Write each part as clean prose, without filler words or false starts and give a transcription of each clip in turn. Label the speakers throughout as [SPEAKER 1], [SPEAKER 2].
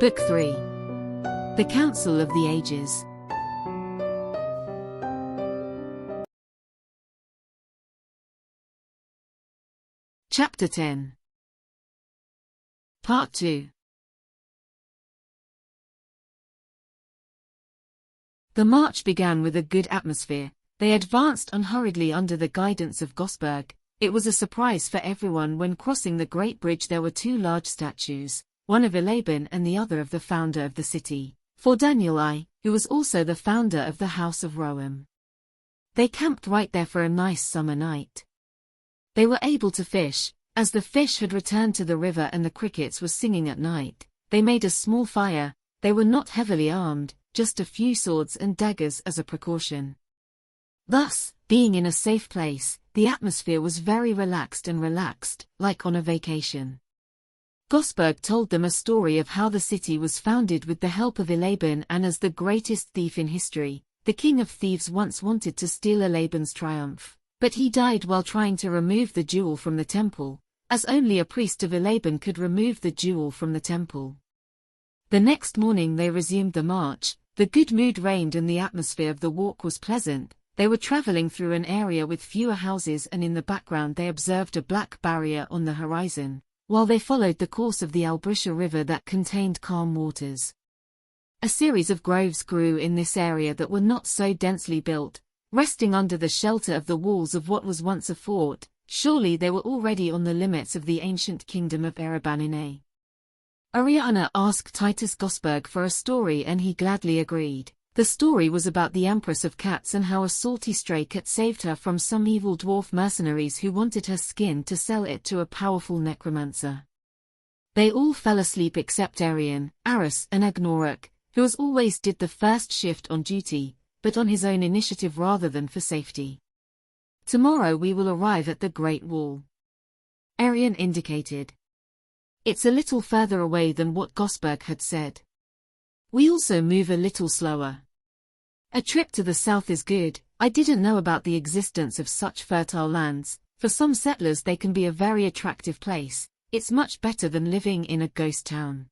[SPEAKER 1] Book 3. The Council of the Ages. Chapter 10. Part 2. The march began with a good atmosphere. They advanced unhurriedly under the guidance of Gosberg. It was a surprise for everyone when crossing the Great Bridge there were two large statues, one of Elaban and the other of the founder of the city, for Daniel I, who was also the founder of the House of Roem. They camped right there for a nice summer night. They were able to fish, as the fish had returned to the river and the crickets were singing at night. They made a small fire. They were not heavily armed, just a few swords and daggers as a precaution. Thus, being in a safe place, the atmosphere was very relaxed, like on a vacation. Gosberg told them a story of how the city was founded with the help of Elaban, and as the greatest thief in history, the king of thieves once wanted to steal Elaban's triumph, but he died while trying to remove the jewel from the temple, as only a priest of Elaban could remove the jewel from the temple. The next morning they resumed the march. The good mood reigned and the atmosphere of the walk was pleasant. They were traveling through an area with fewer houses, and in the background they observed a black barrier on the horizon, while they followed the course of the Albrisha River that contained calm waters. A series of groves grew in this area that were not so densely built, resting under the shelter of the walls of what was once a fort. Surely they were already on the limits of the ancient kingdom of Erebanine. Ariana asked Titus Gosberg for a story and he gladly agreed. The story was about the Empress of Cats and how a salty stray cat saved her from some evil dwarf mercenaries who wanted her skin to sell it to a powerful necromancer. They all fell asleep except Arian, Arras and Agnoruk, who as always did the first shift on duty, but on his own initiative rather than for safety. Tomorrow we will arrive at the Great Wall. Arian indicated. It's a little further away than what Gosberg had said. We also move a little slower. A trip to the south is good. I didn't know about the existence of such fertile lands. For some settlers they can be a very attractive place. It's much better than living in a ghost town.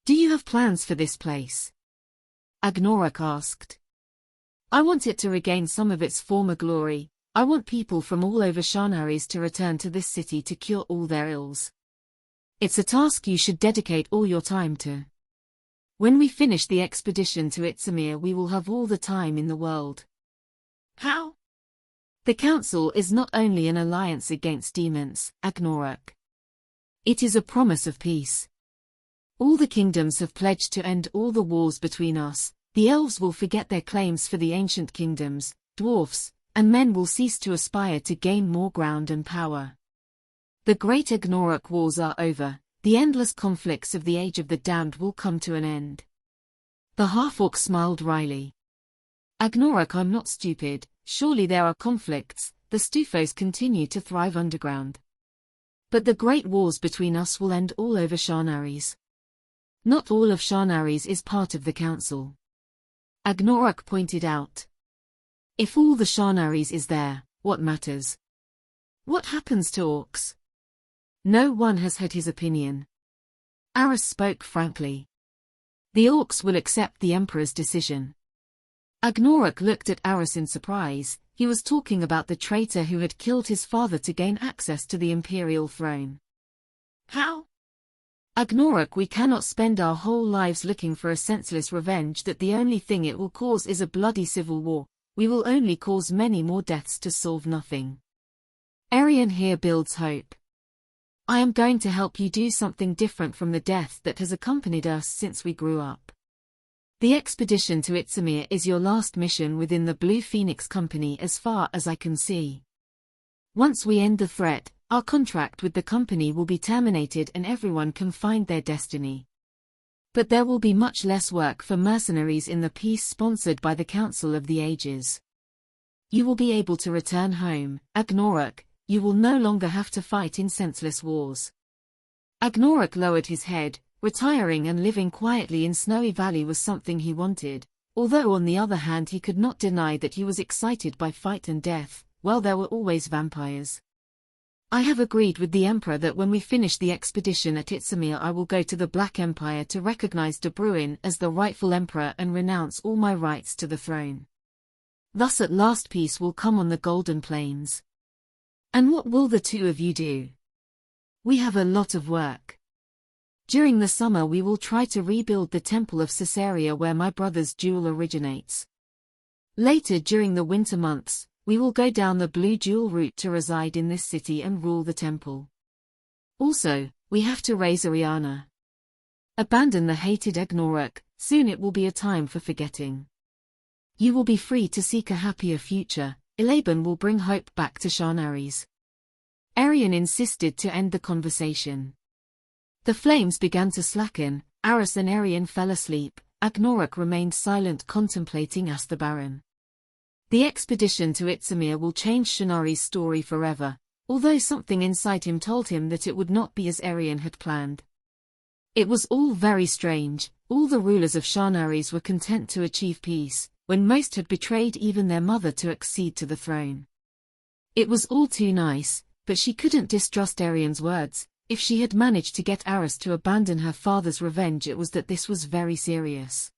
[SPEAKER 1] Do you have plans for this place? Agnoruk asked. I want it to regain some of its former glory. I want people from all over Shanaris to return to this city to cure all their ills. It's a task you should dedicate all your time to. When we finish the expedition to Itzamir we will have all the time in the world. How? The Council is not only an alliance against demons, Agnoruk. It is a promise of peace. All the kingdoms have pledged to end all the wars between us. The elves will forget their claims for the ancient kingdoms, dwarfs, and men will cease to aspire to gain more ground and power. The great Agnoruk wars are over. The endless conflicts of the Age of the Damned will come to an end. The half-orc smiled wryly. Agnoruk, I'm not stupid. Surely there are conflicts. The Stufos continue to thrive underground. But the great wars between us will end all over Shanaris. Not all of Shanaris is part of the Council. Agnoruk pointed out. If all the Shanaris is there, what matters? What happens to orcs? No one has heard his opinion. Arras spoke frankly. The orcs will accept the Emperor's decision. Agnoruk looked at Arras in surprise. He was talking about the traitor who had killed his father to gain access to the imperial throne. How? Agnoruk, we cannot spend our whole lives looking for a senseless revenge that the only thing it will cause is a bloody civil war. We will only cause many more deaths to solve nothing. Arian here builds hope. I am going to help you do something different from the death that has accompanied us since we grew up. The expedition to Itzamir is your last mission within the Blue Phoenix Company as far as I can see. Once we end the threat, our contract with the company will be terminated and everyone can find their destiny. But there will be much less work for mercenaries in the peace sponsored by the Council of the Ages. You will be able to return home, Agnoruk. You will no longer have to fight in senseless wars. Agnoruk lowered his head. Retiring and living quietly in Snowy Valley was something he wanted, although on the other hand he could not deny that he was excited by fight and death. Well, there were always vampires. I have agreed with the Emperor that when we finish the expedition at Itzamir I will go to the Black Empire to recognize De Bruin as the rightful emperor and renounce all my rights to the throne. Thus at last peace will come on the Golden Plains. And what will the two of you do? We have a lot of work. During the summer we will try to rebuild the temple of Caesarea where my brother's jewel originates. Later during the winter months, we will go down the Blue Jewel route to reside in this city and rule the temple. Also, we have to raise Ariana. Abandon the hated Agnoruk, soon it will be a time for forgetting. You will be free to seek a happier future, Elaban will bring hope back to Shanaris. Arian insisted to end the conversation. The flames began to slacken, Arras and Arian fell asleep, Agnoruk remained silent contemplating Astabaran. The expedition to Itzamir will change Shannari's story forever, although something inside him told him that it would not be as Arian had planned. It was all very strange, all the rulers of Shanaris were content to achieve peace, when most had betrayed even their mother to accede to the throne. It was all too nice, but she couldn't distrust Arian's words. If she had managed to get Arras to abandon her father's revenge, it was that this was very serious.